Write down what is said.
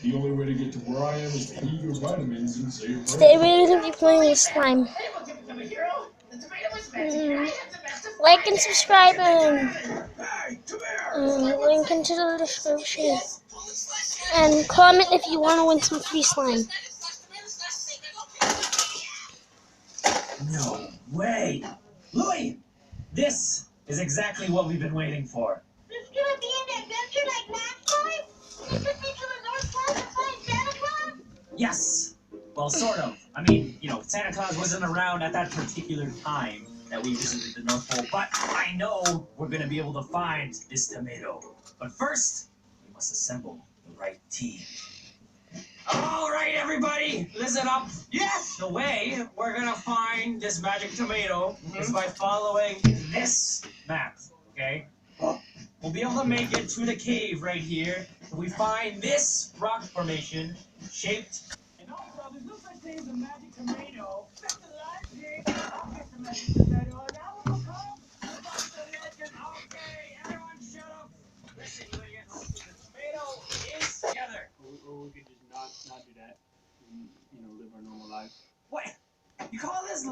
The only way to get to where I am is to eat your vitamins and say a prayer. Today we're going to be playing with slime. Like and subscribe and link into the description. And comment if you want to win some free slime. No way! Louie! This is exactly what we've been waiting for. This is gonna be an adventure like last time? You took me to the North Pole to find Santa Claus? Yes! Well, sort of. I mean, Santa Claus wasn't around at that particular time that we visited the North Pole, but I know we're gonna be able to find this tomato. But first, we must assemble the right team. All right, everybody, listen up. Yes! The way we're gonna find this magic tomato is by following this map, okay? We'll be able to make it to the cave right here if we find this rock formation shaped. And also, this looks like there's a magic tomato. That's the last thing. I'll get the magic tomato, and I will come about the legend. Okay, everyone shut up. Listen, you idiots. The tomato is together. Or we could just not do that and, live our normal life. What? You call this